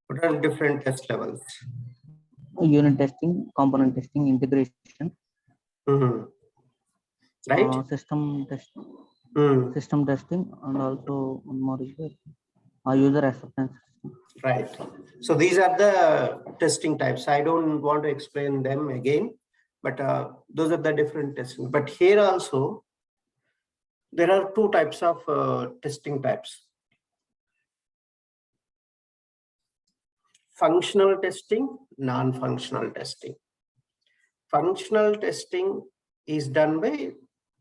What are the different test levels? Unit testing, component testing, integration, right? System testing, and also one more is there, user acceptance. Right. So these are the testing types. I don't want to explain them again, but those are the different testing. But here also, there are two types of testing types. Functional testing, non-functional testing. Functional testing is done by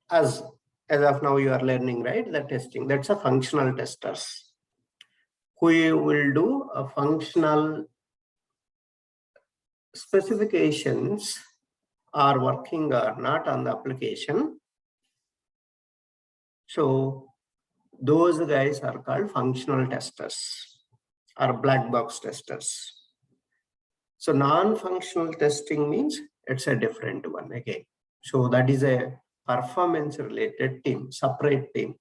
us. As of now, you are learning, right? The testing, that's a functional testers who will do a functional specifications are working or not on the application. So those guys are called functional testers or black box testers. So non-functional testing means it's a different one again. So that is a performance related team, separate team.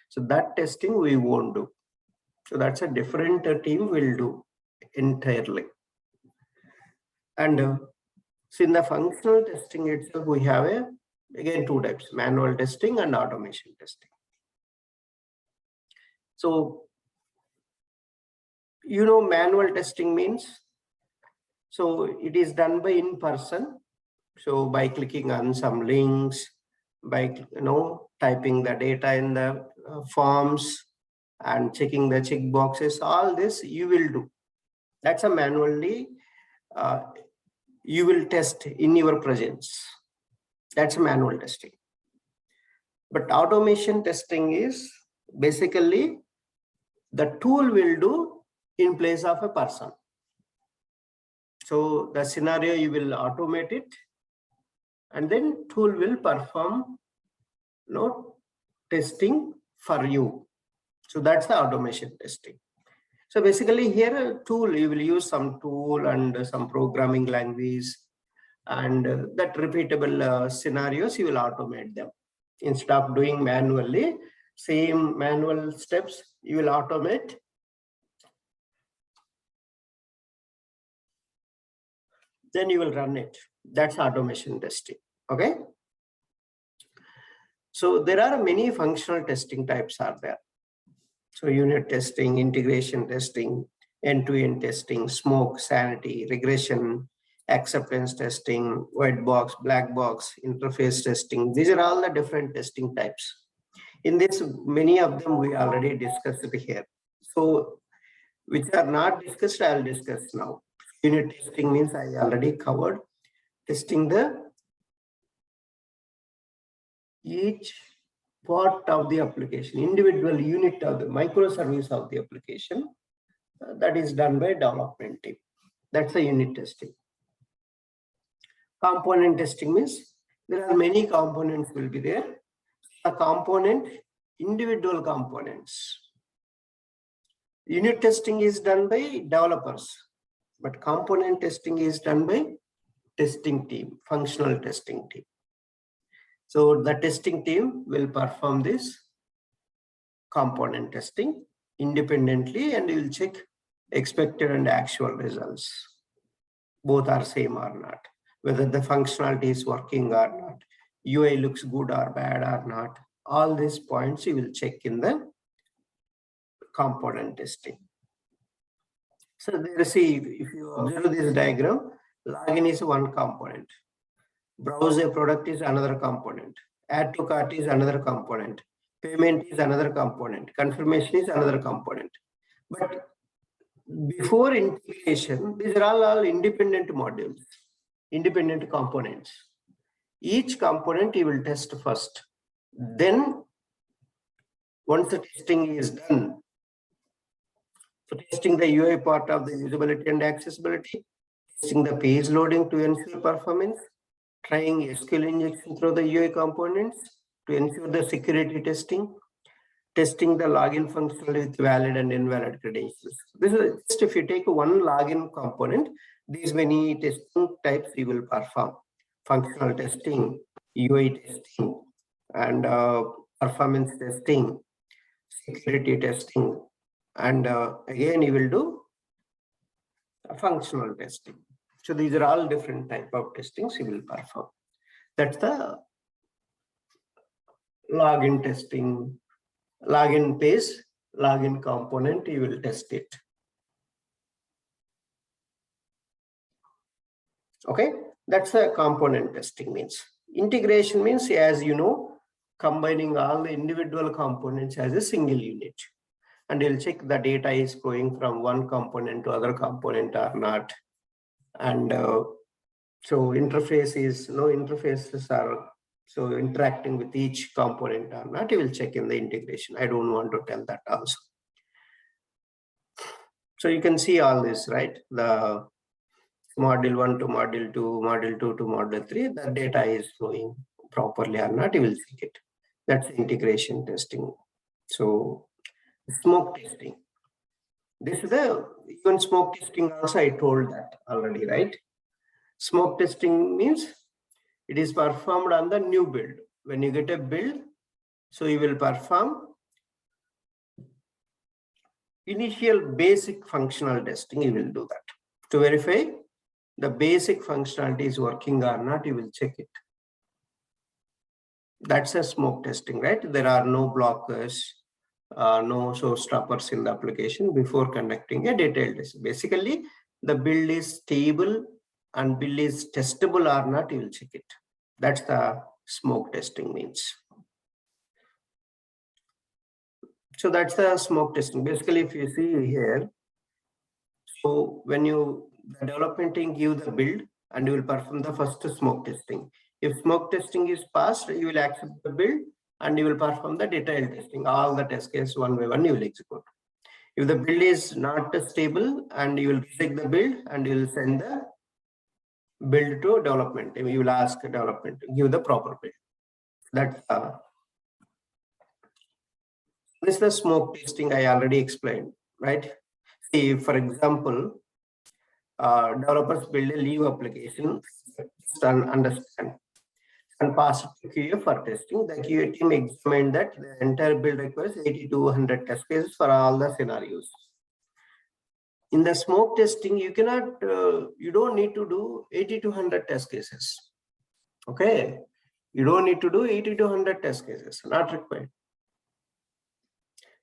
So that testing we won't do. So that's a different team will do entirely. And so in the functional testing itself, we have again two types, manual testing and automation testing. So, you know, manual testing means, so it is done by in person. So by clicking on some links, by typing the data in the forms and checking the check boxes, all this you will do. That's a manually you will test in your presence. That's a manual testing. But automation testing is basically the tool will do in place of a person. So the scenario you will automate it, and then tool will perform testing for you. So that's the automation testing. So basically here a tool, you will use some tool and some programming language, and that repeatable scenarios you will automate them. Instead of doing manually, same manual steps you will automate. Then you will run it. That's automation testing. Okay. So there are many functional testing types are there. So unit testing, integration testing, end-to-end testing, smoke, sanity, regression, acceptance testing, white box, black box, interface testing. These are all the different testing types. In this, many of them we already discussed here. So which are not discussed, I'll discuss now. Unit testing means I already covered. Testing the each part of the application, individual unit of the microservice of the application, that is done by development team. That's a unit testing. Component testing means there are many components will be there. A component, individual components. Unit testing is done by developers, but component testing is done by testing team, functional testing team. So the testing team will perform this component testing independently, and you will check expected and actual results. Both are same or not, whether the functionality is working or not, UI looks good or bad or not. All these points you will check in the component testing. So there, see, if you observe this diagram, login is one component. Browse a product is another component. Add to cart is another component. Payment is another component. Confirmation is another component. But before integration, these are all independent modules, independent components. Each component you will test first. Then, once the testing is done, so testing the UI part of the usability and accessibility, testing the page loading to ensure performance, trying SQL injection through the UI components to ensure the security testing, testing the login function with valid and invalid credentials. This is just if you take one login component, these many testing types you will perform. Functional testing, UI testing, and performance testing, security testing, and again you will do functional testing. So these are all different type of testings you will perform. That's the login testing, login page, login component, you will test it. Okay, that's the component testing means. Integration means, as you know, combining all the individual components as a single unit. And you'll check the data is going from one component to other component or not. And so interface is, no interfaces are so interacting with each component or not, you will check in the integration. I don't want to tell that also. So you can see all this, right? The module 1 to module 2, module 2 to module 3, the data is flowing properly or not, you will check it. That's integration testing. So smoke testing. This is the, even smoke testing also I told that already, right? Smoke testing means it is performed on the new build. When you get a build, so you will perform initial basic functional testing, you will do that. To verify the basic functionality is working or not, you will check it. That's a smoke testing, right? There are no blockers, no showstoppers in the application before conducting a detailed test. Basically, the build is stable and build is testable or not, you will check it. That's the smoke testing means. So that's the smoke testing. Basically, if you see here, so when you, the development team give the build and you will perform the first smoke testing. If smoke testing is passed, you will accept the build and you will perform the detailed testing. All the test cases one by one you will execute. If the build is not stable, and you will reject the build and you will send the build to development. You will ask development to give the proper build. That's this is the smoke testing I already explained, right? See, for example, developers build a leave application, just understand, and pass it to QA for testing. The QA team examined that the entire build requires 80 to 100 test cases for all the scenarios. In the smoke testing, you cannot, you don't need to do 80 to 100 test cases. Okay, you don't need to do 80 to 100 test cases, not required.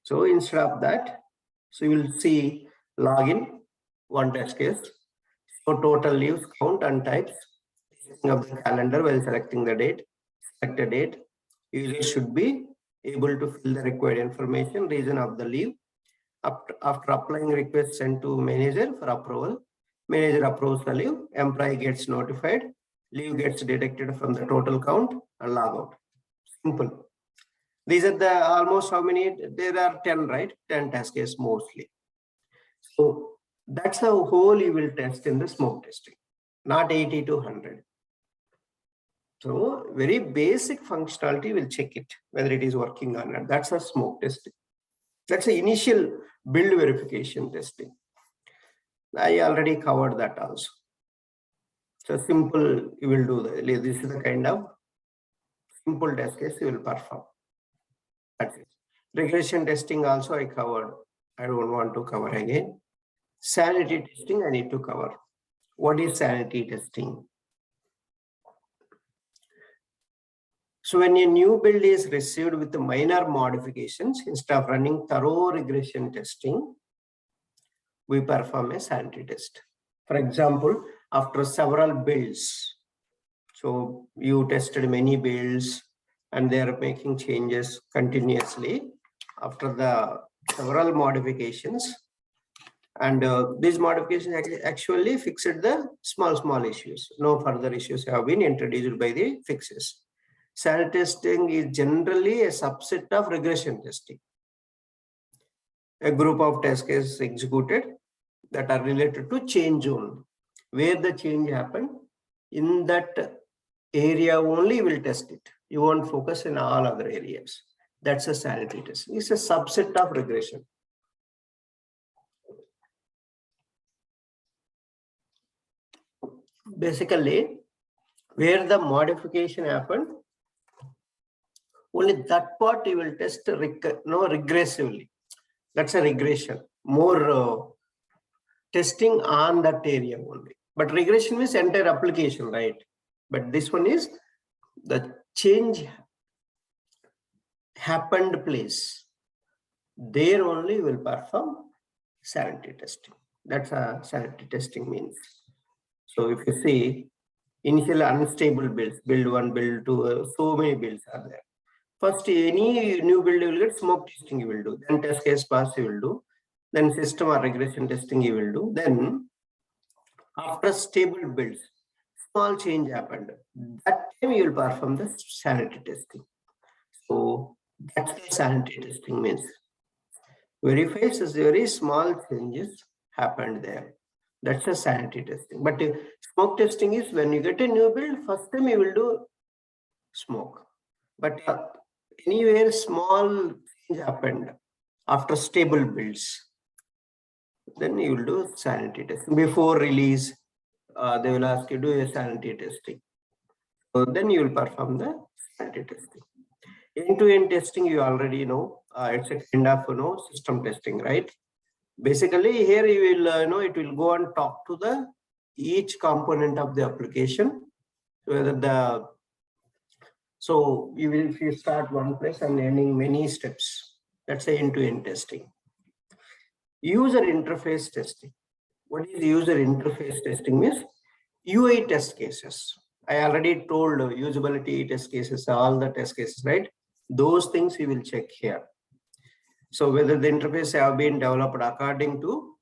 So instead of that, so you will see login, one test case, so total leaves, count and types of the calendar while selecting the date, select a date. User should be able to fill the required information, reason of the leave. After applying request sent to manager for approval, manager approves the leave, employee gets notified, leave gets deducted from the total count and log out. Simple. These are the almost how many? There are 10, right? 10 test cases mostly. So that's how whole you will test in the smoke testing, not 80 to 100. So very basic functionality will check it, whether it is working or not. That's a smoke testing. That's the initial build verification testing. I already covered that also. So simple, you will do that. This is the kind of simple test case you will perform. That's it. Regression testing also I covered. I don't want to cover again. Sanity testing I need to cover. What is sanity testing? So when a new build is received with minor modifications, instead of running thorough regression testing, we perform a sanity test. For example, after several builds, so you tested many builds and they are making changes continuously after the several modifications, and these modifications actually fixed the small issues. No further issues have been introduced by the fixes. Sanity testing is generally a subset of regression testing. A group of test cases executed that are related to change only. Where the change happened, in that area only will test it. You won't focus in all other areas. That's a sanity test. It's a subset of regression. Basically, where the modification happened, only that part you will test regressively. That's a regression. More testing on that area only. But regression means entire application, right? But this one is the change happened place. There only will perform sanity testing. That's a sanity testing means. So if you see initial unstable builds, build 1, build 2, so many builds are there. First, any new build you will get smoke testing you will do. Then test case pass you will do. Then system or regression testing you will do. Then after stable builds, small change happened. That time you will perform the sanity testing. So that's the sanity testing means. Verifies as very small changes happened there. That's a sanity testing. But smoke testing is when you get a new build, first time you will do smoke. But anywhere small change happened after stable builds, then you will do sanity testing. Before release, they will ask you to do a sanity testing. So then you will perform the sanity testing. End-to-end testing, you already know, it's a kind of system testing, right? Basically, here you will it will go and talk to the each component of the application, whether the so you will if you start one place and ending many steps. That's a end-to-end testing. User interface testing. What is user interface testing means? UI test cases. I already told usability test cases, all the test cases, right? Those things you will check here. So whether the interface have been developed according to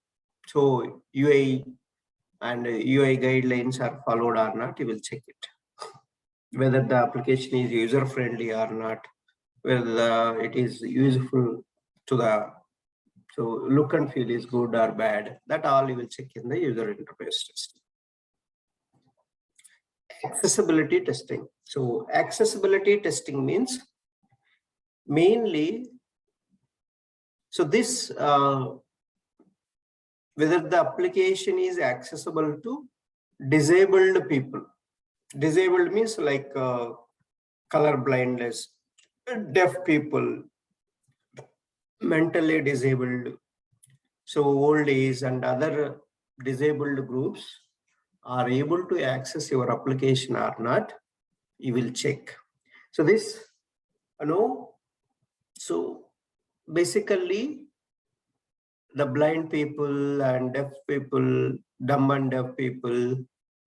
UI and UI guidelines are followed or not, you will check it. Whether the application is user friendly or not, whether it is useful to the look and feel is good or bad, that all you will check in the user interface testing. Accessibility testing. So accessibility testing means mainly, so this whether the application is accessible to disabled people. Disabled means like color blindness, deaf people, mentally disabled, so old age and other disabled groups are able to access your application or not, you will check. So this, so basically the blind people and deaf people, dumb and deaf people,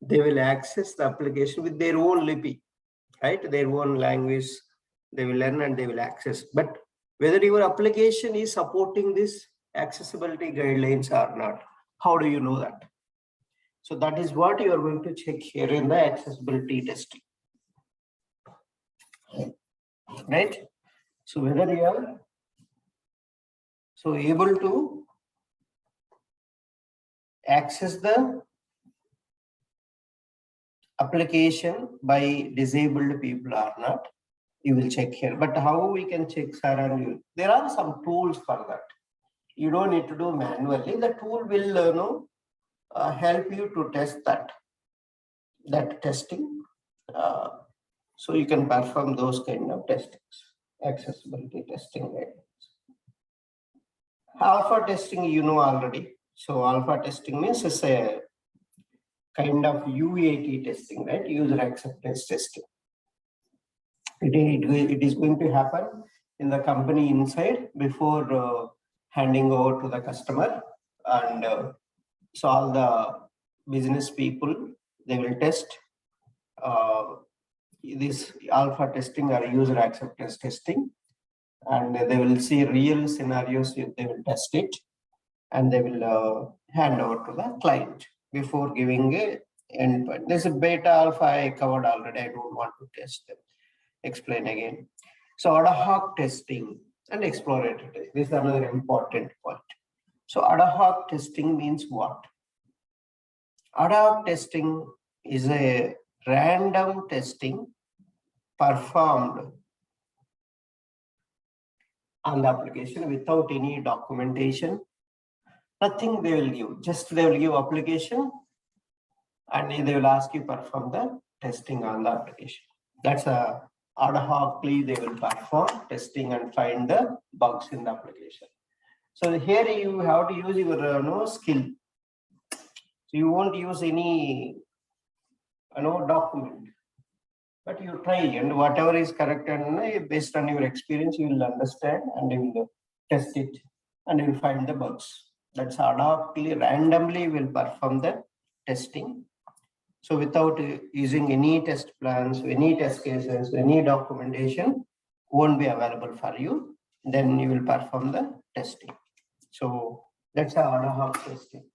they will access the application with their own lipi, right? Their own language, they will learn and they will access. But whether your application is supporting this accessibility guidelines or not, how do you know that? So that is what you are going to check here in the accessibility testing, right? So whether you are able to access the application by disabled people or not, you will check here. But how we can check, sir? And there are some tools for that. You don't need to do manually. The tool will help you to test that testing. So you can perform those kind of testings, accessibility testing. Right? Alpha testing, you know already. So alpha testing means it's a kind of UAT testing, right? User acceptance testing. It is going to happen in the company inside before handing over to the customer, and so all the business people, they will test this alpha testing or user acceptance testing, and they will see real scenarios. They will test it and they will hand over to the client before giving a endpoint. There's a beta alpha I covered already. I don't want to test them. Explain again. So ad hoc testing and exploratory testing. This is another important point. So ad hoc testing means what? Ad hoc testing is a random testing performed on the application without any documentation. Nothing they will give. Just they will give application and they will ask you perform the testing on the application. That's a ad hocly they will perform testing and find the bugs in the application. So here you have to use your skill. So you won't use any document, but you try, and whatever is correct and based on your experience, you will understand and you will test it and you will find the bugs. That's ad hocly, randomly will perform the testing. So without using any test plans, any test cases, any documentation won't be available for you. Then you will perform the testing. So that's how ad hoc testing.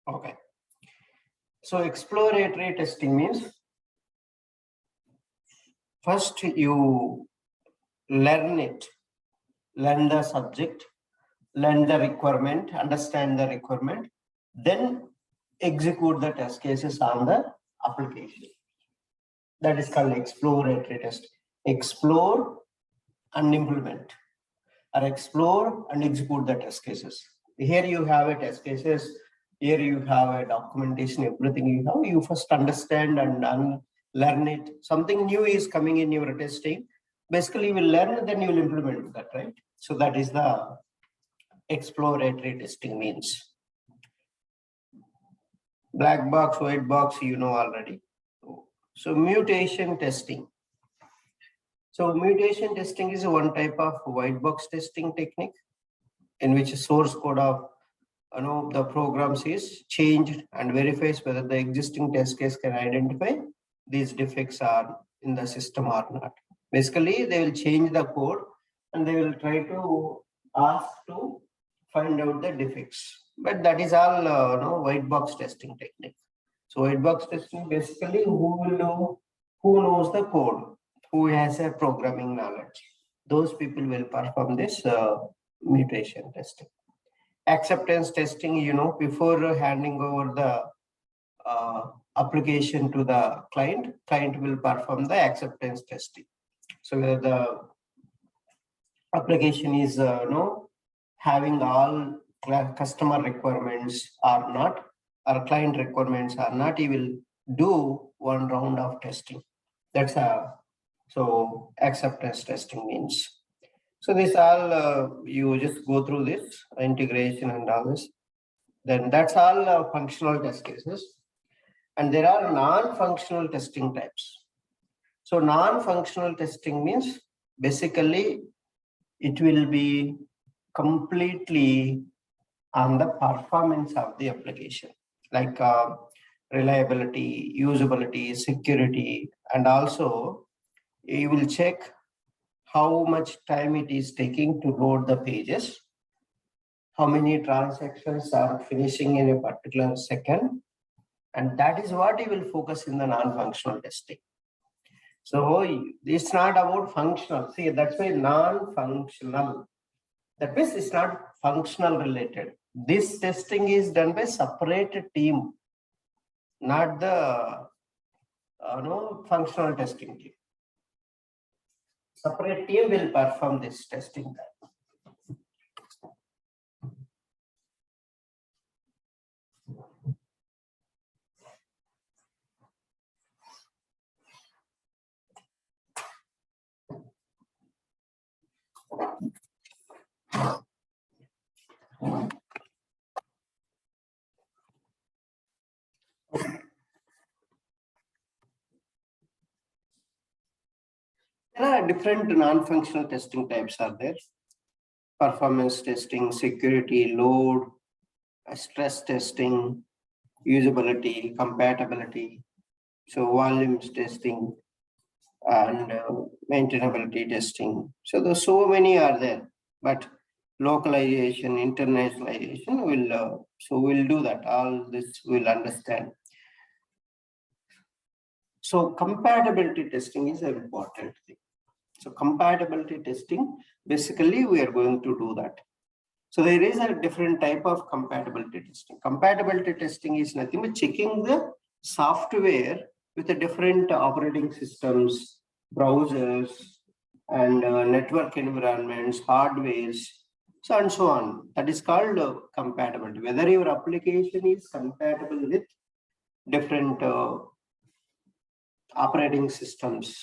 Okay. So exploratory testing means first you learn the subject, learn the requirement, understand the requirement, then execute the test cases on the application. That is called exploratory test. Explore and implement, or explore and execute the test cases. Here you have a test cases, here you have a documentation, everything you have. You first understand and learn it. Something new is coming in your testing. Basically, you will learn, then you will implement that, right? So that is the exploratory testing means. Black box, white box, you know already. So mutation testing. So mutation testing is one type of white box testing technique in which source code of the programs is changed and verifies whether the existing test case can identify these defects are in the system or not. Basically, they will change the code and they will try to ask to find out the defects. But that is all white box testing technique. So white box testing basically who knows the code, who has a programming knowledge. Those people will perform this mutation testing. Acceptance testing, before handing over the application to the client will perform the acceptance testing. So whether the application is having all customer requirements or not, or client requirements or not, he will do one round of testing. That's so acceptance testing means. So this all you just go through this integration and all this. Then that's all functional test cases. And there are non-functional testing types. So non-functional testing means basically it will be completely on the performance of the application, like reliability, usability, security, and also you will check how much time it is taking to load the pages, how many transactions are finishing in a particular second, and that is what you will focus in the non-functional testing. So it's not about functional. See, that's why non-functional. That means it's not functional related. This testing is done by separate team, not the functional testing team. Separate team will perform this testing. There are different non-functional testing types are there. Performance testing, security, load, stress testing, usability, compatibility, so volumes testing, and maintainability testing. So there's so many are there, but localization, internationalization will so we'll do that. All this we'll understand. So compatibility testing is an important thing. So compatibility testing, basically we are going to do that. So there is a different type of compatibility testing. Compatibility testing is nothing but checking the software with the different operating systems, browsers, and network environments, hardwares, So and so on. That is called compatibility. Whether your application is compatible with different operating systems,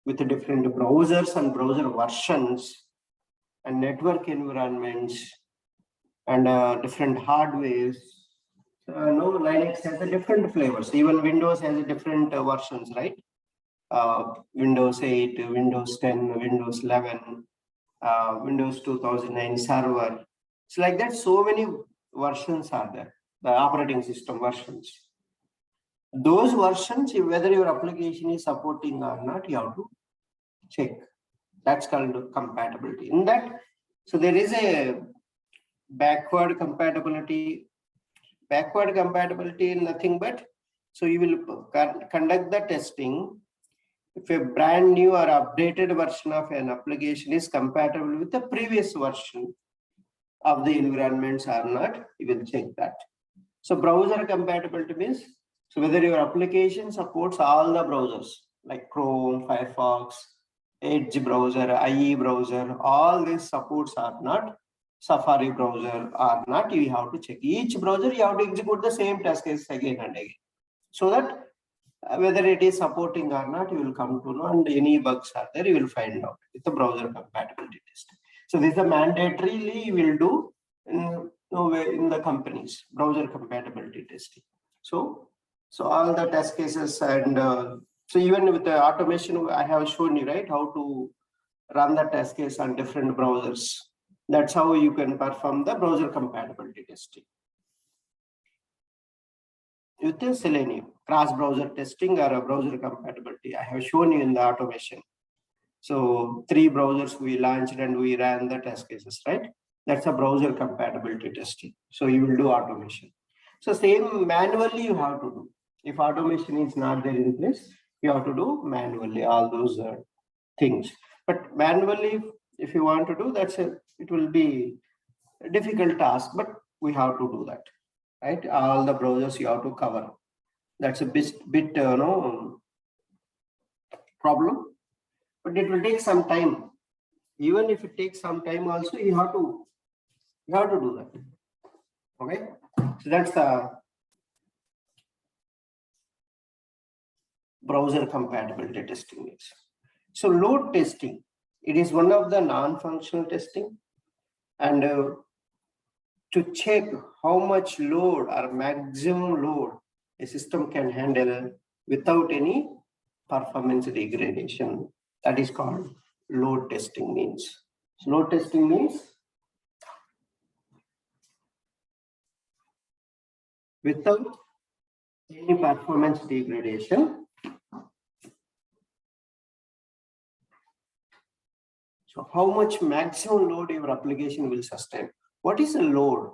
with different browsers and browser versions and network environments and different hardwares. No, Linux has a different flavors. Even Windows has a different versions, right? Windows 8, Windows 10, Windows 11, Windows 2009 server. It's like that. So many versions are there, the operating system versions. Those versions, whether your application is supporting or not, you have to check. That's called compatibility. In that, so there is a backward compatibility. Backward compatibility is nothing but, so you will conduct the testing. If a brand new or updated version of an application is compatible with the previous version of the environments or not, you will check that. So browser compatibility means, so whether your application supports all the browsers like Chrome, Firefox, Edge browser, IE browser, all these supports or not, Safari browser or not, you have to check. Each browser you have to execute the same test case again and again, so that whether it is supporting or not, you will come to know, and any bugs are there, you will find out with the browser compatibility testing. So this is a mandatorily you will do in the companies, browser compatibility testing. So all the test cases and so even with the automation, I have shown you, right, how to run the test case on different browsers. That's how you can perform the browser compatibility testing. With the Selenium, cross-browser testing or a browser compatibility, I have shown you in the automation. So 3 browsers we launched and we ran the test cases, right? That's a browser compatibility testing. So you will do automation. So same manually you have to do. If automation is not there in place, you have to do manually all those things. But manually, if you want to do, it will be a difficult task, but we have to do that, right? All the browsers you have to cover. That's a bit problem, but it will take some time. Even if it takes some time, also you have to do that. Okay, so that's the browser compatibility testing is. So load testing, it is one of the non-functional testing, and to check how much load or maximum load a system can handle without any performance degradation. That is called load testing means. So load testing means without any performance degradation. So how much maximum load your application will sustain? What is a load?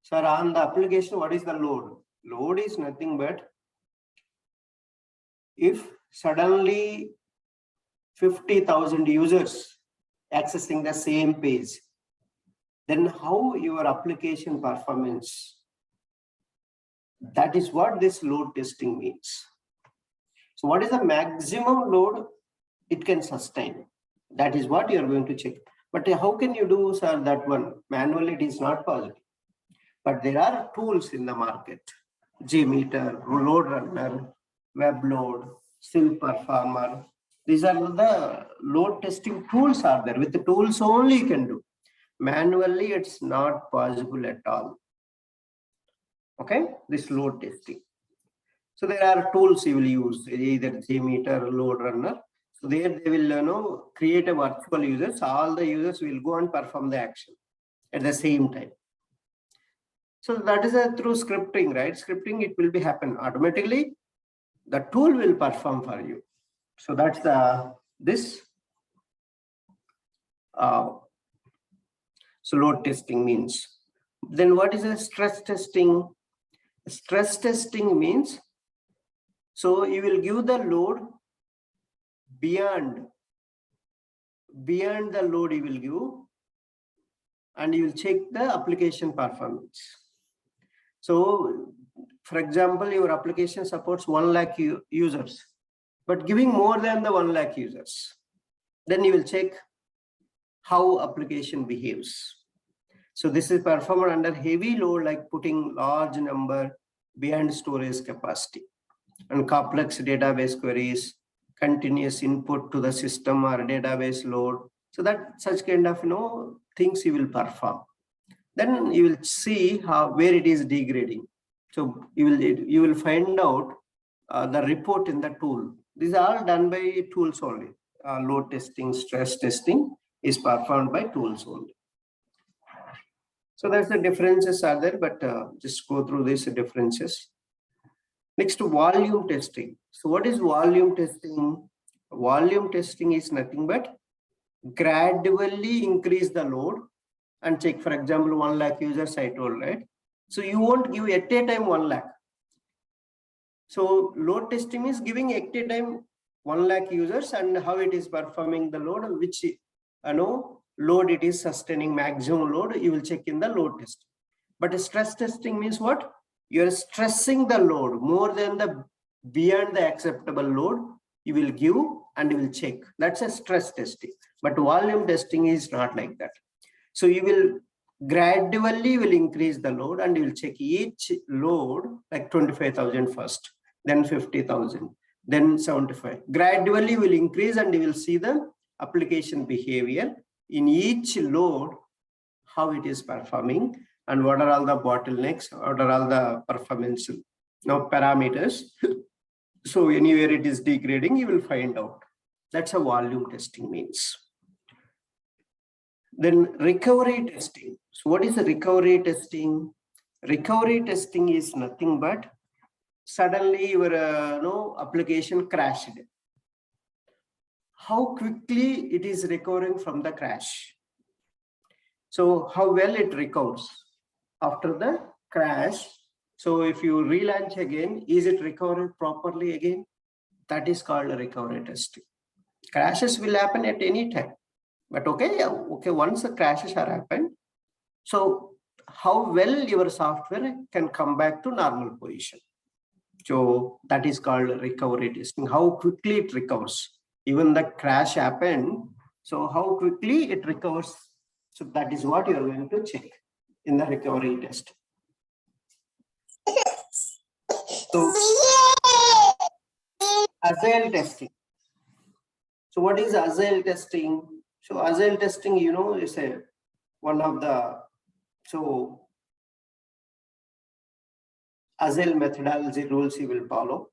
Sir, on the application, what is the load? Load is nothing but if suddenly 50,000 users accessing the same page, then how your application performance? That is what this load testing means. So what is the maximum load it can sustain? That is what you are going to check. But how can you do, sir, that one? Manually, it is not possible. But there are tools in the market. JMeter, Load Runner, WebLoad, Sim Performer. These are the load testing tools are there. With the tools only you can do. Manually, it's not possible at all. Okay, this load testing. So there are tools you will use, either JMeter, Load Runner. So there they will create a virtual users. All the users will go and perform the action at the same time. So that is through scripting, right? Scripting, it will be happen automatically. The tool will perform for you. So that's this. So load testing means. Then what is a stress testing? Stress testing means, so you will give the load beyond the load you will give, and you will check the application performance. So for example, your application supports 1 lakh users, but giving more than the 1 lakh users, then you will check how application behaves. So this is performed under heavy load, like putting large number beyond storage capacity, and complex database queries, continuous input to the system or database load. So that such kind of things you will perform. Then you will see where it is degrading. So you will find out the report in the tool. These are all done by tools only. Load testing, stress testing is performed by tools only. So that's the differences are there, but just go through these differences. Next, volume testing. So what is volume testing? Volume testing is nothing but gradually increase the load and check. For example, 1 lakh users I told, right? So you won't give at a time 1 lakh. So load testing is giving at a time 1 lakh users and how it is performing the load, which load it is sustaining, maximum load, you will check in the load test. But stress testing means what? You're stressing the load more than the beyond the acceptable load, you will give and you will check. That's a stress testing. But volume testing is not like that. So you will gradually increase the load and you will check each load, like 25,000 first, then 50,000, then 75. Gradually will increase and you will see the application behavior in each load, how it is performing and what are all the bottlenecks, what are all the performance parameters. So anywhere it is degrading, you will find out. That's a volume testing means. Then recovery testing. So what is the recovery testing? Recovery testing is nothing but suddenly your application crashed. How quickly it is recovering from the crash. So how well it recovers after the crash. So if you relaunch again, is it recovering properly again? That is called recovery testing. Crashes will happen at any time. But once the crashes are happened, so how well your software can come back to normal position. So that is called recovery testing. How quickly it recovers. Even the crash happened, so how quickly it recovers. So that is what you are going to check in the recovery test. So Agile testing. So what is Agile testing? So Agile testing, is one of the Agile methodology rules you will follow.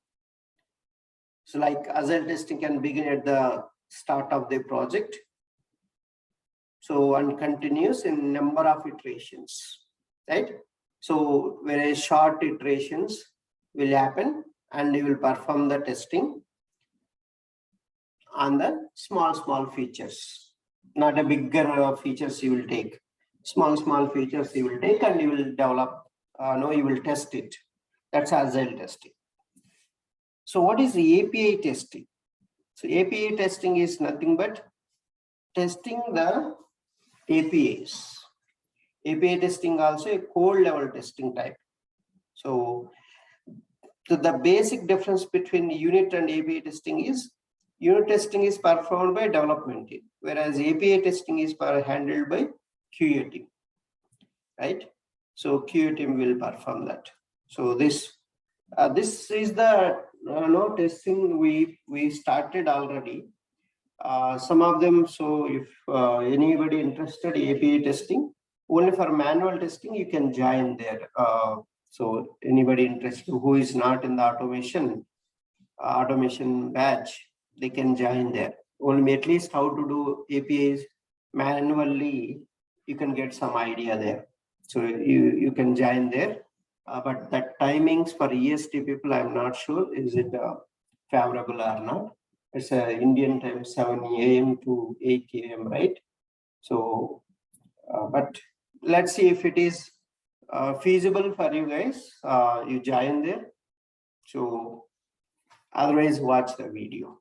So like Agile testing can begin at the start of the project. So and continues in number of iterations, right? So whereas short iterations will happen and you will perform the testing on the small features, not a bigger features you will take. Small features you will take and you will develop, you will test it. That's Agile testing. So what is the API testing? So API testing is nothing but testing the APIs. API testing also a code level testing type. So the basic difference between unit and API testing is unit testing is performed by development team, whereas API testing is handled by QA team, right? So QA team will perform that. So this is the testing we started already. Some of them. So if anybody interested API testing, only for manual testing you can join there. So anybody interested who is not in the automation batch, they can join there. Only at least how to do APIs manually, you can get some idea there. So you can join there. But the timings for EST people, I'm not sure, is it favorable or not. It's Indian time 7 a.m. to 8 a.m. right? So, but let's see if it is feasible for you guys. You join there. So otherwise watch the video.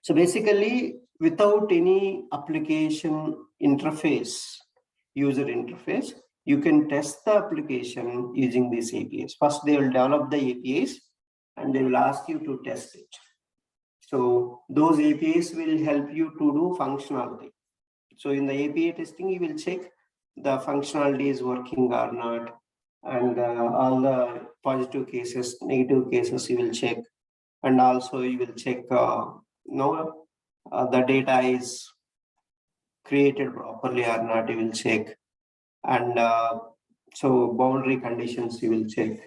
So basically, without any application interface, user interface, you can test the application using these APIs. First, they will develop the APIs and they will ask you to test it. So those APIs will help you to do functionality. So in the API testing, you will check the functionality is working or not, and all the positive cases, negative cases you will check, and also you will check the data is created properly or not, you will check, and so boundary conditions you will check,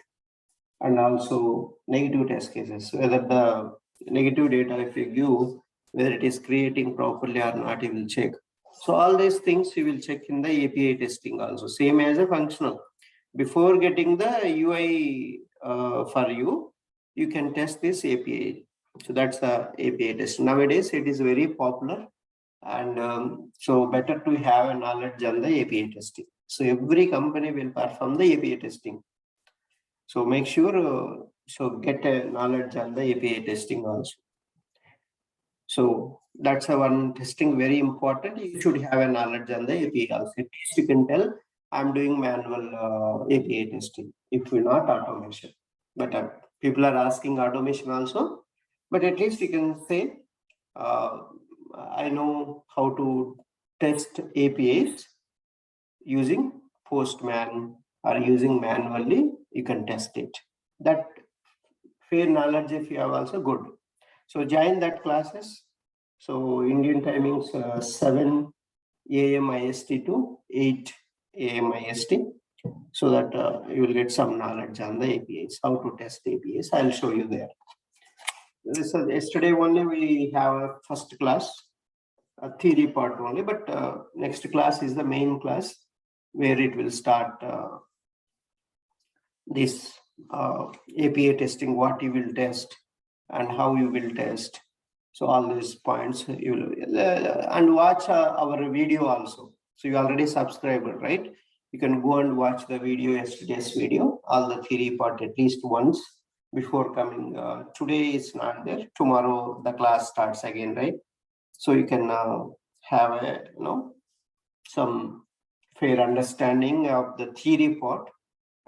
and also negative test cases, whether the negative data if you give, whether it is creating properly or not, you will check. So all these things you will check in the API testing also, same as a functional. Before getting the UI for you, you can test this API. So that's the API test. Nowadays, it is very popular, and so better to have a knowledge on the API testing. So every company will perform the API testing. So make sure, so get a knowledge on the API testing also. So that's a one testing very important. You should have a knowledge on the API also. At least you can tell I'm doing manual API testing, if we're not automation. But people are asking automation also, but at least you can say, I know how to test APIs using Postman or using manually, you can test it. That fair knowledge if you have also good. So join that classes. So Indian timings 7 a.m. IST to 8 a.m. IST, so that you will get some knowledge on the APIs, how to test APIs. I'll show you there. So yesterday only we have a first class, a theory part only, but next class is the main class where it will start this API testing, what you will test and how you will test. So all these points you will and watch our video also. So you already subscribed, right? You can go and watch the video, yesterday's video, all the theory part at least once before coming. Today it's not there. Tomorrow the class starts again, right? So you can have a some fair understanding of the theory part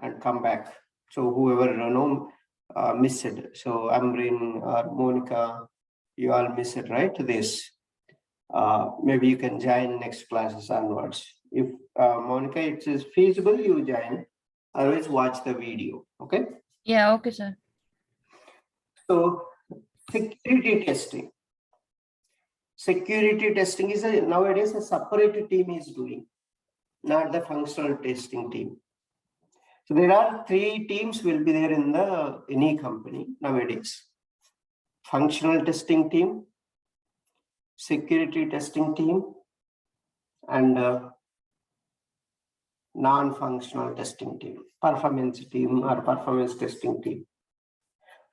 and come back. So whoever missed it. So Amrin or Monica, you all miss it, right? This maybe you can join next classes onwards. If Monica, it is feasible, you join. Otherwise, watch the video. Okay. Yeah. Okay, sir. So security testing. Security testing is nowadays a separate team is doing, not the functional testing team. So there are 3 teams will be there in any company nowadays. Functional testing team, security testing team, and non-functional testing team, performance team or performance testing team.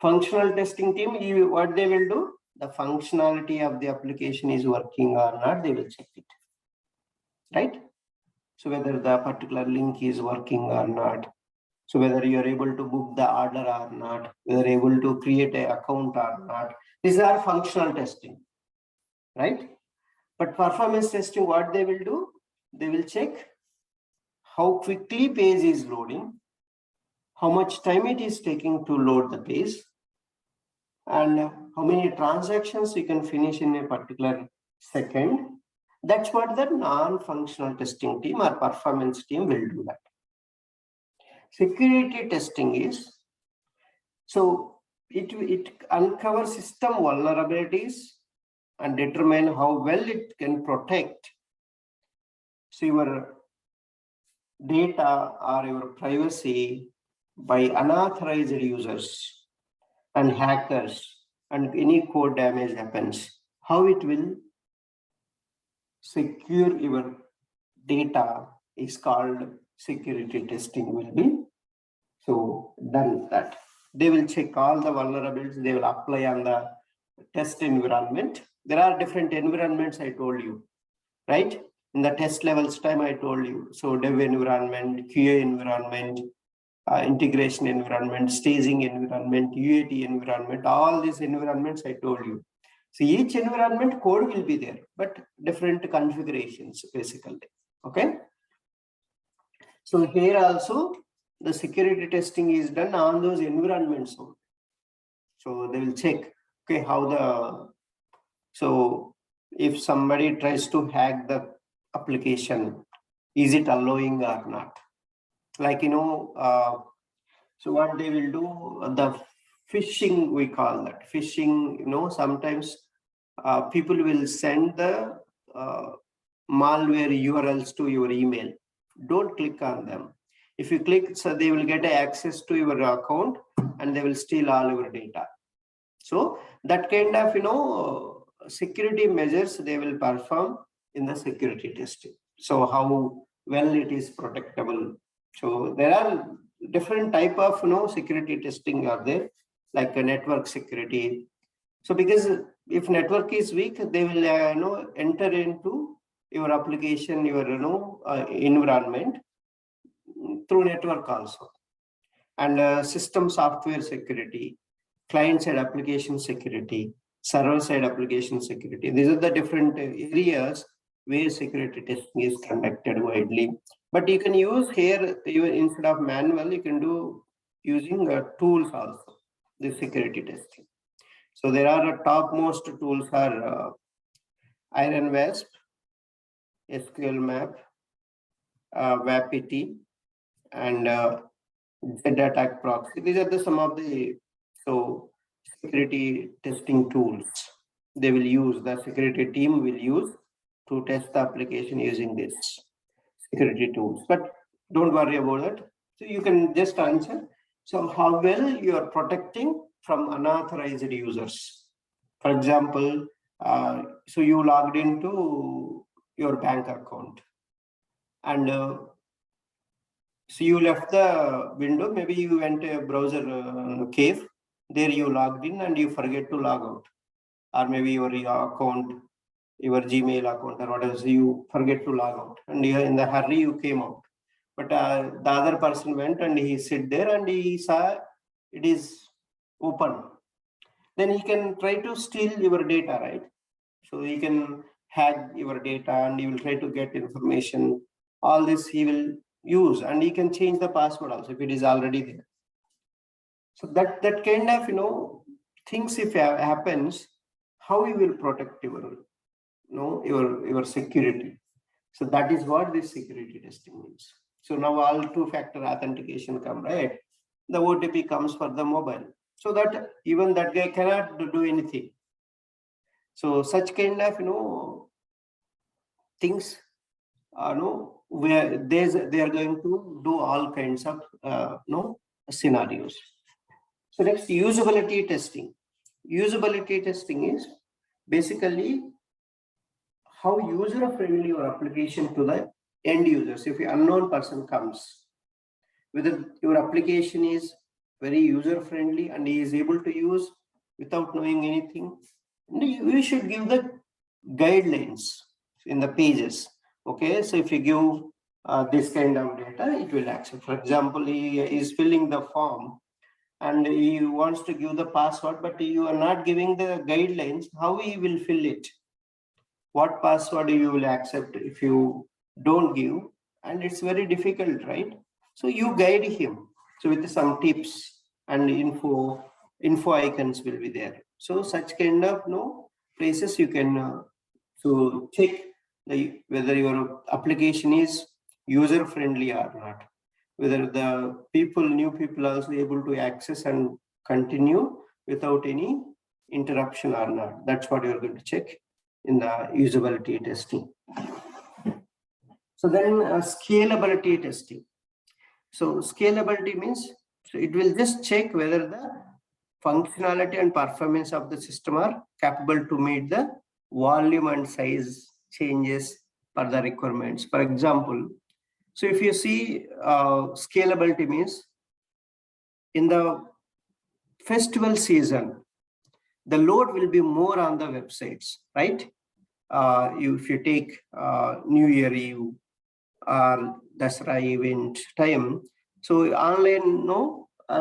Functional testing team, what they will do, the functionality of the application is working or not, they will check it, right? So whether the particular link is working or not, so whether you are able to book the order or not, whether able to create an account or not, these are functional testing, right? But performance testing, what they will do, they will check how quickly page is loading, how much time it is taking to load the page, and how many transactions you can finish in a particular second. That's what the non-functional testing team or performance team will do that. Security testing is, so it uncovers system vulnerabilities and determine how well it can protect so your data or your privacy by unauthorized users and hackers, and any code damage happens, how it will secure your data is called security testing will be so done that. They will check all the vulnerabilities, they will apply on the test environment. There are different environments I told you, right? In the test levels time I told you. So dev environment, QA environment, integration environment, staging environment, UAT environment, all these environments I told you. So each environment code will be there, but different configurations basically, okay? So here also the security testing is done on those environments. So they will check, okay, how so if somebody tries to hack the application, Is it allowing or not? Like, so what they will do, the phishing, we call that phishing, sometimes people will send the malware URLs to your email. Don't click on them. If you click, so they will get access to your account and they will steal all your data. So that kind of, security measures they will perform in the security testing. So how well it is protectable. So there are different type of, security testing are there, like a network security. So because if network is weak, they will, enter into your application, your, environment through network also. And system software security, client-side application security, server-side application security. These are the different areas where security testing is conducted widely. But you can use here, even instead of manual, you can do using tools also, the security testing. So there are topmost tools are Iron Wasp, SQL Map, WAPT, and Z-Attack Proxy. These are some of the security testing tools they will use, the security team will use to test the application using this security tools. But don't worry about it. So you can just answer. So how well you are protecting from unauthorized users. For example, so you logged into your bank account and so you left the window, maybe you went to a browser cave, there you logged in and you forget to log out. Or maybe your account, your Gmail account or whatever, so you forget to log out. And in the hurry, you came out. But the other person went and he sit there and he saw it is open. Then he can try to steal your data, right? So he can hack your data and he will try to get information. All this he will use, and he can change the password also if it is already there. So that kind of things if happens, how you will protect your your security. So that is what this security testing means. So now all two-factor authentication come, right? The OTP comes for the mobile, so that even that guy cannot do anything. So such kind of things where they are going to do all kinds of scenarios. So next, usability testing. Usability testing is basically how user-friendly your application to the end users. If an unknown person comes, whether your application is very user-friendly and he is able to use without knowing anything, we should give the guidelines in the pages. Okay, so if you give this kind of data, it will accept. For example, he is filling the form and he wants to give the password, but you are not giving the guidelines, how he will fill it? What password you will accept if you don't give? And it's very difficult, right? So you guide him. So with some tips and info icons will be there. So such kind of places you can so check whether your application is user friendly or not, whether the new people are also able to access and continue without any interruption or not. That's what you're going to check in the usability testing. So then scalability testing. So scalability means, so it will just check whether the functionality and performance of the system are capable to meet the volume and size changes per the requirements. For example, so if you see scalability means in the festival season, the load will be more on the websites, right? If you take New Year Eve or Dasra event time, so online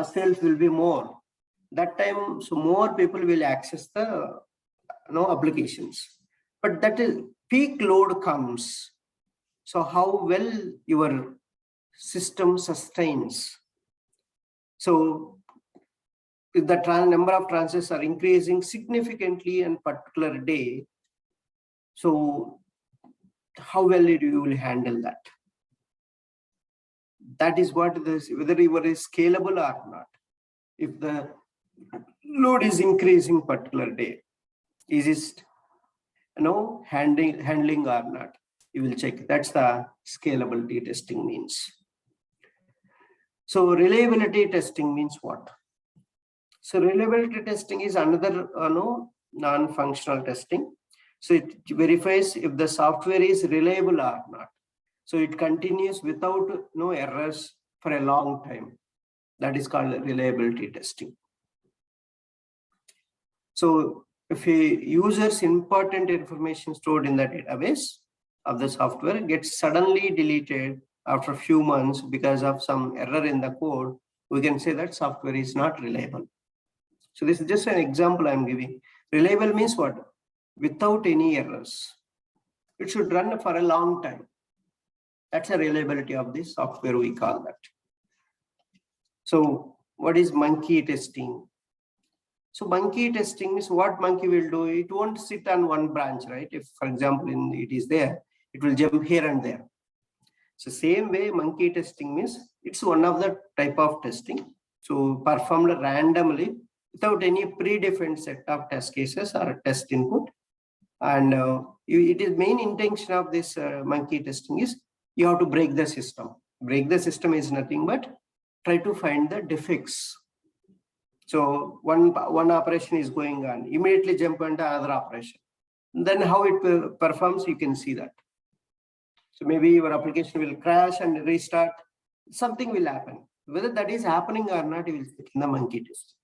sales will be more. That time, so more people will access the applications. But that is peak load comes. So how well your system sustains. So if the number of transactions are increasing significantly in particular day, so how well you will handle that? That is what this, whether your is scalable or not. If the load is increasing particular day, is it handling or not? You will check. That's the scalability testing means. So reliability testing means what? So reliability testing is another non-functional testing. So it verifies if the software is reliable or not. So it continues without no errors for a long time. That is called reliability testing. So if a user's important information stored in the database of the software gets suddenly deleted after a few months because of some error in the code, we can say that software is not reliable. So this is just an example I'm giving. Reliable means what? Without any errors. It should run for a long time. That's a reliability of the software, we call that. So what is monkey testing? So monkey testing is what monkey will do. It won't sit on one branch, right? If, for example, it is there, it will jump here and there. So same way, monkey testing means it's one of the type of testing. So performed randomly without any predefined set of test cases or test input. And it is main intention of this monkey testing is you have to break the system. Break the system is nothing but try to find the defects. So one operation is going on, immediately jump into another operation. Then how it performs, you can see that. So maybe your application will crash and restart. Something will happen. Whether that is happening or not, you will check in the monkey test.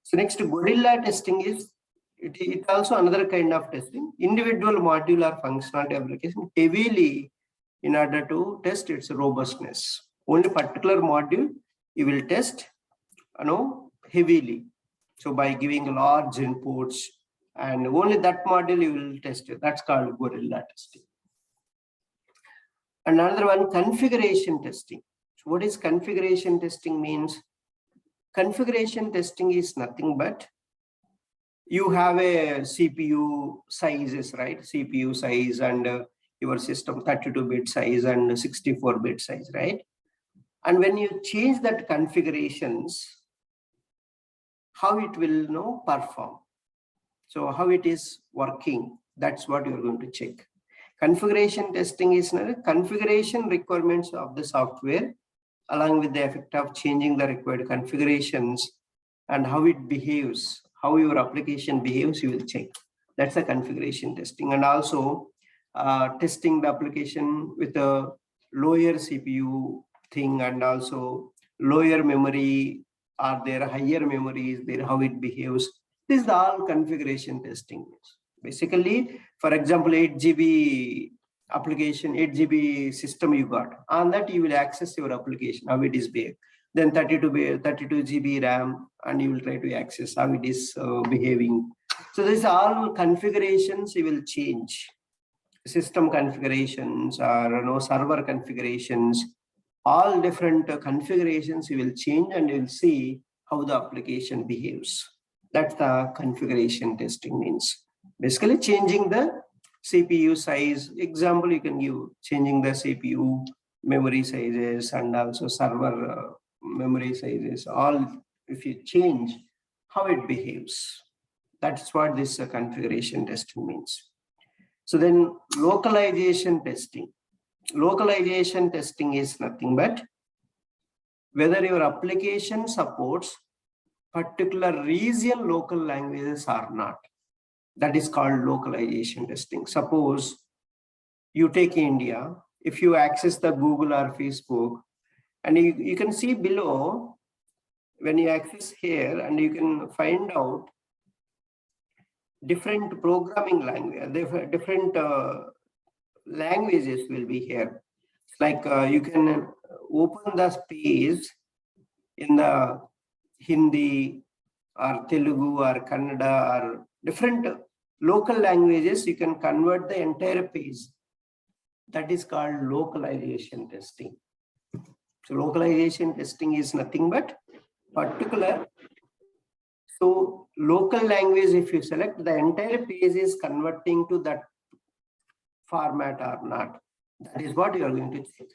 So next, gorilla testing is it also another kind of testing. Individual module or functionality application heavily in order to test its robustness. Only particular module you will test, heavily. So by giving large inputs, and only that module you will test it. That's called gorilla testing. Another one, configuration testing. So what is configuration testing means? Configuration testing is nothing but you have a CPU sizes, right? CPU size and your system 32-bit size and 64-bit size, right? And when you change that configurations, how it will perform. So how it is working, that's what you're going to check. Configuration testing is configuration requirements of the software along with the effect of changing the required configurations and how it behaves, how your application behaves, you will check. That's a configuration testing. And also testing the application with a lower CPU thing and also lower memory, are there higher memories there, how it behaves. This is all configuration testing. Basically, for example, 8 GB application, 8 GB system you got, on that you will access your application, how it is behaved. Then 32 GB RAM, and you will try to access how it is behaving. So this is all configurations you will change. System configurations or server configurations, all different configurations you will change and you will see how the application behaves. That's the configuration testing means. Basically changing the CPU size. Example you can give, changing the CPU memory sizes and also server memory sizes. All if you change how it behaves. That's what this configuration testing means. So then localization testing. Localization testing is nothing but whether your application supports particular region local languages or not. That is called localization testing. Suppose you take India, if you access the Google or Facebook, and you can see below, when you access here, and you can find out different programming language, different languages will be here. Like you can open the space in the Hindi or Telugu or Kannada or different local languages, you can convert the entire page. That is called localization testing. So localization testing is nothing but particular. So local language, if you select, the entire page is converting to that format or not. That is what you are going to check.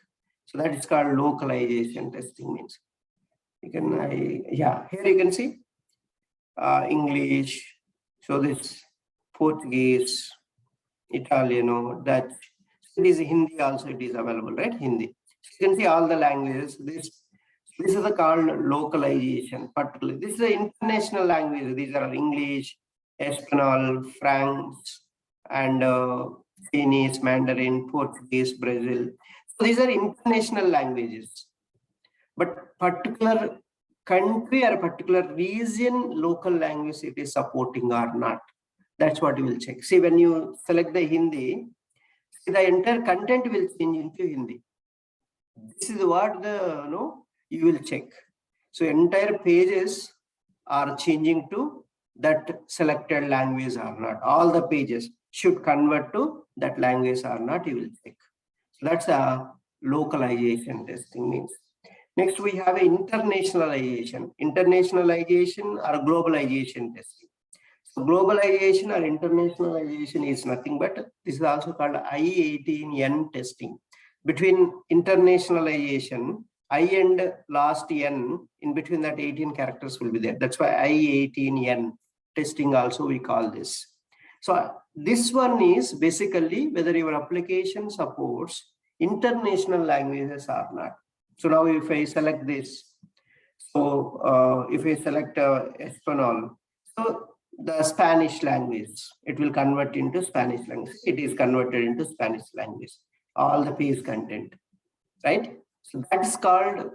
So that is called localization testing means. You can, here you can see English. So this Portuguese, Italiano, Dutch. It is Hindi also, it is available, right? Hindi. So you can see all the languages. This is the called localization, particularly. This is the international language. These are English, Espanol, French, and Chinese, Mandarin, Portuguese, Brazil. So these are international languages. But particular country or particular region, local language it is supporting or not. That's what you will check. See, when you select the Hindi, the entire content will change into Hindi. This is what you will check. So entire pages are changing to that selected language or not. All the pages should convert to that language or not, you will check. So that's a localization testing means. Next, we have internationalization. Internationalization or globalization testing. So globalization or internationalization is nothing but this is also called I-18N testing. Between internationalization, I and last N, in between that 18 characters will be there. That's why I-18N testing also we call this. So this one is basically whether your application supports international languages or not. So now if I select this, so if I select Espanol, so the Spanish language, it will convert into Spanish language. It is converted into Spanish language, all the page content, right? So that is called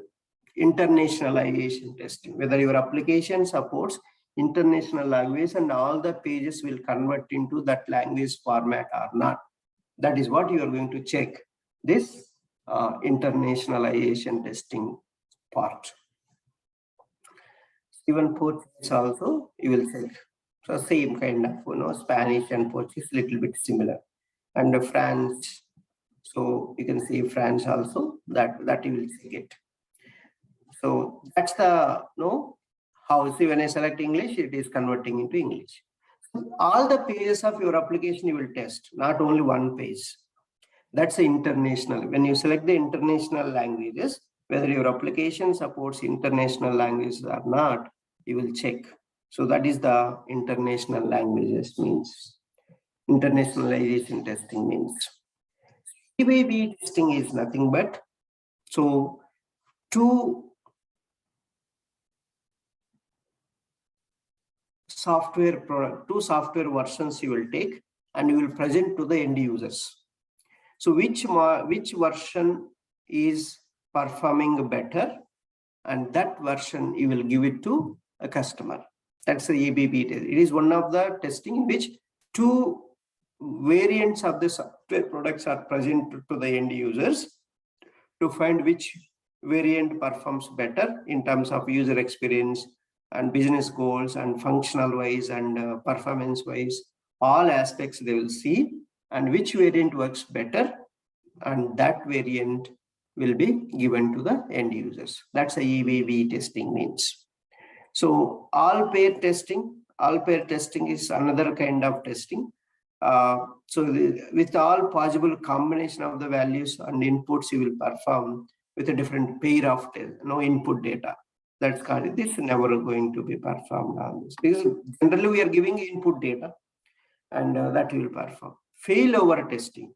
internationalization testing, whether your application supports international language and all the pages will convert into that language format or not. That is what you are going to check, this internationalization testing part. Even Portuguese also you will check. So same kind of, Spanish and Portuguese little bit similar. And France, so you can see France also, that you will check it. So that's the how. See, when I select English, it is converting into English. So all the pages of your application you will test, not only one page. That's the international. When you select the international languages, whether your application supports international languages or not, you will check. So that is the international languages means. Internationalization testing means. CBB testing is nothing but, so two software versions you will take and you will present to the end users. So which version is performing better, and that version you will give it to a customer. That's the ABB test. It is one of the testing in which two variants of the software products are presented to the end users to find which variant performs better in terms of user experience and business goals and functional wise and performance wise. All aspects they will see, and which variant works better, and that variant will be given to the end users. That's a EBB testing means. So all pair testing is another kind of testing. With all possible combination of the values and inputs you will perform with a different pair of input data. That's called, this is never going to be performed on this, because generally we are giving input data and that will perform. Failover testing.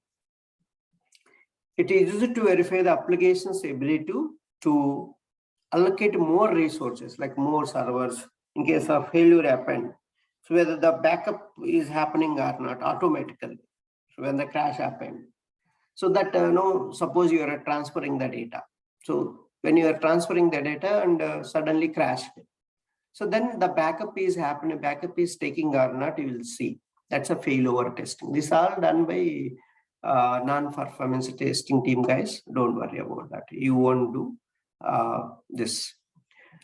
It is used to verify the application's ability to allocate more resources, like more servers, in case of failure happened. So whether the backup is happening or not automatically. So when the crash happened. So that, suppose you are transferring the data. So when you are transferring the data and suddenly crashed. So then the backup is happening, backup is taking or not, you will see. That's a failover testing. This is all done by non-performance testing team guys. Don't worry about that. You won't do this.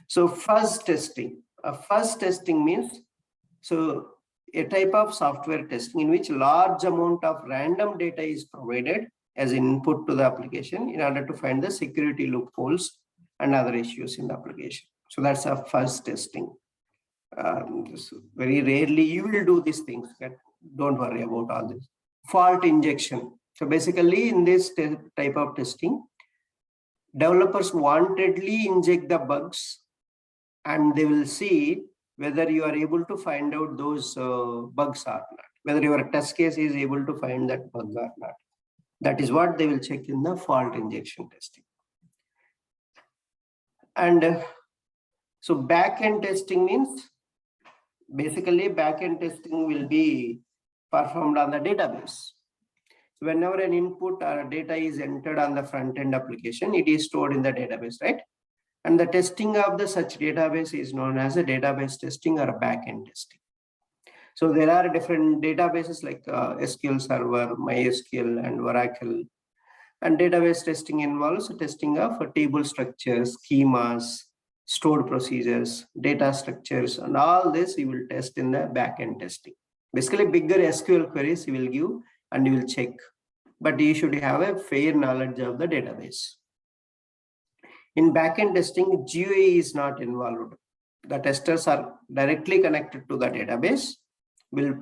So fuzz testing. Fuzz testing means, so a type of software testing in which large amount of random data is provided as input to the application in order to find the security loopholes and other issues in the application. So that's a fuzz testing. Very rarely you will do these things. Don't worry about all this. Fault injection. So basically in this type of testing, developers wantedly inject the bugs, and they will see whether you are able to find out those bugs or not, whether your test case is able to find that bug or not. That is what they will check in the fault injection testing. And so back-end testing means, basically back-end testing will be performed on the database. Whenever an input or data is entered on the front-end application, it is stored in the database, right? And the testing of the such database is known as a database testing or a back-end testing. So there are different databases like SQL Server, MySQL, and Oracle. And database testing involves testing of table structures, schemas, stored procedures, data structures, and all this you will test in the back-end testing. Basically, bigger SQL queries you will give and you will check, but you should have a fair knowledge of the database. In back-end testing, GUI is not involved. The testers are directly connected to the database, will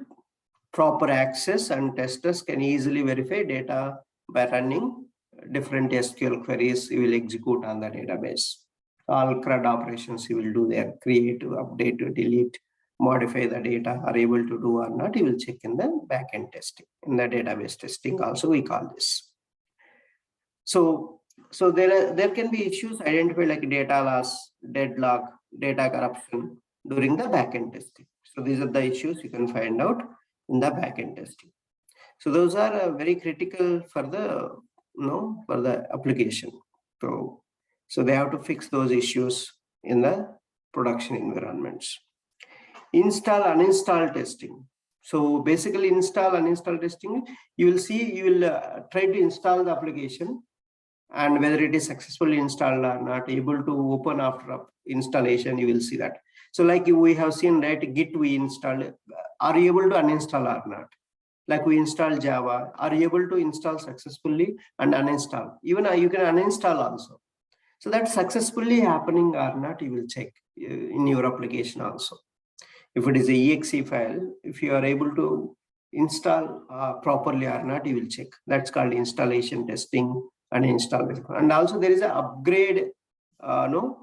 proper access, and testers can easily verify data by running different SQL queries you will execute on the database. All CRUD operations you will do there, create, update, delete, modify the data, are able to do or not, you will check in the back-end testing. In the database testing also we call this. So there can be issues identified like data loss, deadlock, data corruption during the back-end testing. So these are the issues you can find out in the back-end testing. So those are very critical for the for the application. So they have to fix those issues in the production environments. Install, uninstall testing. So basically install, uninstall testing, you will see, you will try to install the application, and whether it is successfully installed or not, able to open after installation, you will see that. So like we have seen, right, Git we installed, are you able to uninstall or not? Like we install Java, are you able to install successfully and uninstall? Even you can uninstall also. So that's successfully happening or not, you will check in your application also. If it is a exe file, if you are able to install properly or not, you will check. That's called installation testing and install. And also there is an upgrade, so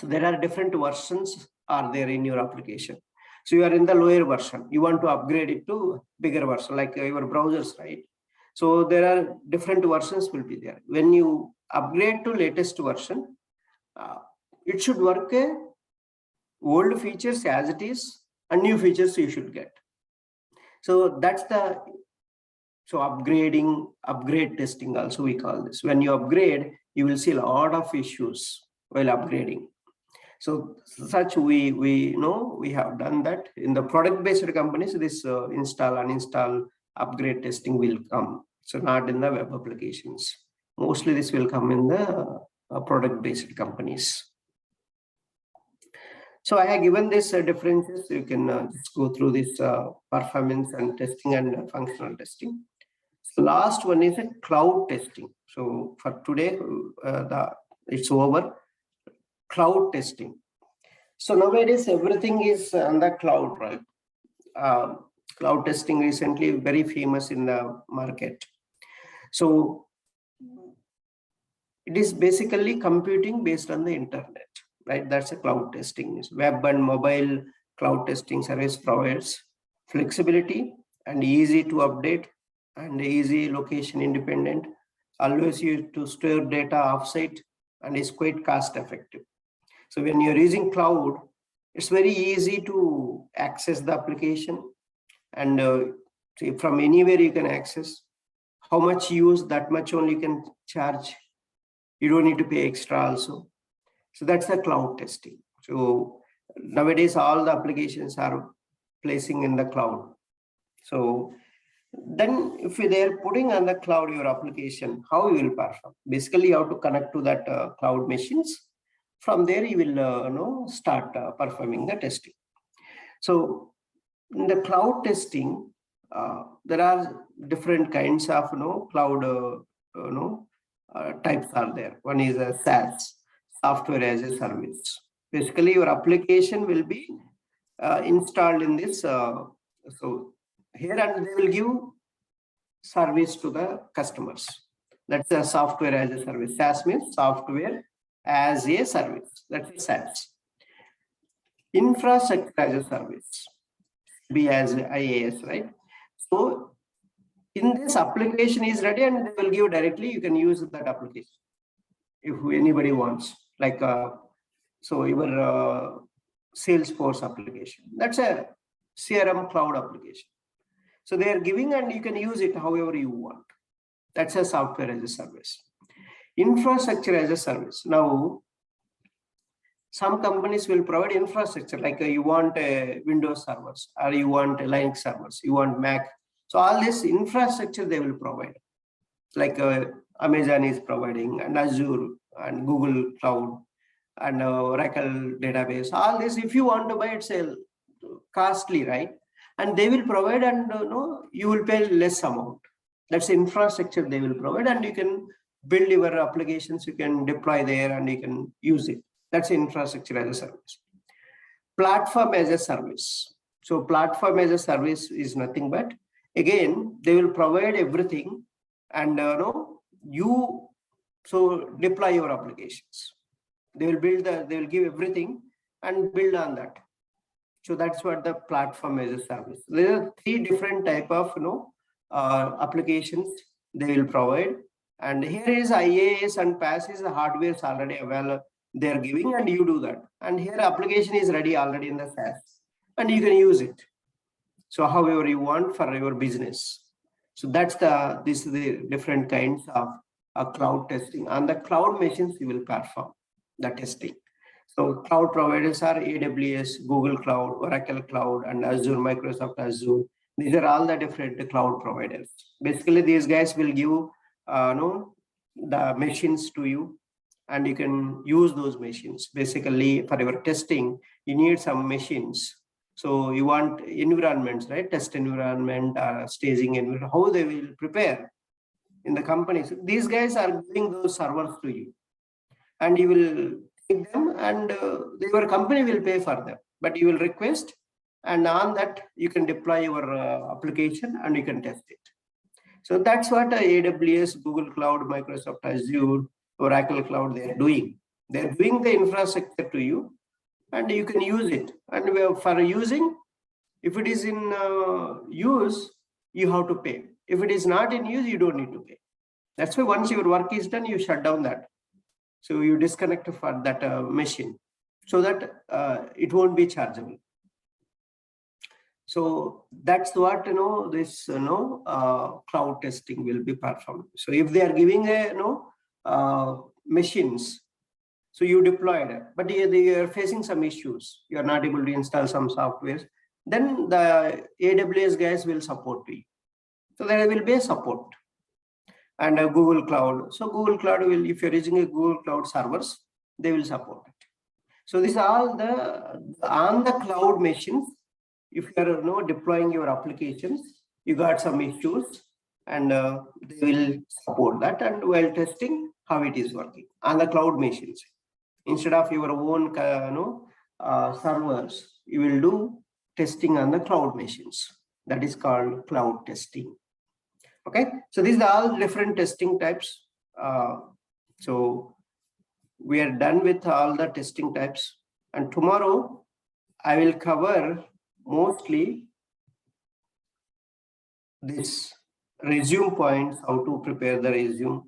there are different versions are there in your application. So you are in the lower version, you want to upgrade it to bigger version, like your browsers, right? So there are different versions will be there. When you upgrade to latest version, it should work old features as it is, and new features you should get. So that's the, so upgrade testing also we call this. When you upgrade, you will see a lot of issues while upgrading. So such we know we have done that in the product-based companies. This install, uninstall, upgrade testing will come. So not in the web applications. Mostly this will come in the product-based companies. So I have given this differences. You can just go through this performance and testing and functional testing. So last one is a cloud testing. So for today, it's over. Cloud testing. So nowadays everything is on the cloud, right? Cloud testing recently very famous in the market. So it is basically computing based on the internet, right? That's a cloud testing. Web and mobile cloud testing service provides flexibility and easy to update and easy location independent, allows you to store data offsite, and is quite cost effective. So when you're using cloud, it's very easy to access the application, and from anywhere you can access. How much you use, that much only you can charge. You don't need to pay extra also. So that's the cloud testing. So nowadays all the applications are placing in the cloud. So then if they're putting on the cloud your application, how you will perform? Basically you have to connect to that cloud machines. From there you will start performing the testing. So in the cloud testing, there are different kinds of cloud types are there. One is a SaaS, software as a service. Basically your application will be installed in this. So here, and they will give service to the customers. That's a software as a service. SaaS means software as a service. That's a SaaS. Infrastructure as a service. Be as IaaS, right? So in this application is ready and they will give directly, you can use that application if anybody wants, like so your Salesforce application, that's a CRM cloud application. So they are giving and you can use it however you want. That's a software as a service. Infrastructure as a service. Now some companies will provide infrastructure, like you want Windows servers, or you want Linux servers, you want Mac. So all this infrastructure they will provide, like Amazon is providing, and Azure and Google Cloud and Oracle database. All this, if you want to buy, it's costly, right? And they will provide, and you will pay less amount. That's infrastructure they will provide, and you can build your applications, you can deploy there, and you can use it. That's infrastructure as a service. Platform as a service. So platform as a service is nothing but, again, they will provide everything, and you so deploy your applications. They will build they will give everything and build on that. So that's what the platform as a service. There are three different type of applications they will provide, and here is IaaS and PaaS is the hardware is already available. They are giving and you do that, and here application is ready already in the SaaS and you can use it. So however you want for your business. So that's this is the different kinds of cloud testing. On the cloud machines you will perform the testing. So cloud providers are AWS, Google Cloud, Oracle Cloud, and Azure, Microsoft Azure. These are all the different cloud providers. Basically, these guys will give the machines to you, and you can use those machines. Basically, for your testing, you need some machines. So you want environments, right? Test environment, staging environment, how they will prepare in the companies. These guys are giving those servers to you, and you will take them, and your company will pay for them, but you will request, and on that you can deploy your application and you can test it. So that's what AWS, Google Cloud, Microsoft Azure, Oracle Cloud, they are doing. They're doing the infrastructure to you, and you can use it. And for using, if it is in use, you have to pay. If it is not in use, you don't need to pay. That's why once your work is done, you shut down that. So you disconnect for that machine, so that it won't be chargeable. So that's what this cloud testing will be performed. So if they are giving machines, so you deployed it, but they are facing some issues, you are not able to install some software, then the AWS guys will support you. So there will be a support. And Google Cloud. So Google Cloud will, if you're using a Google Cloud servers, they will support it. So these are all on the cloud machines. If you are deploying your applications, you got some issues, and they will support that, and while testing how it is working on the cloud machines. Instead of your own servers, you will do testing on the cloud machines. That is called cloud testing. Okay, so these are all different testing types. So we are done with all the testing types, and tomorrow I will cover mostly this resume points, how to prepare the resume,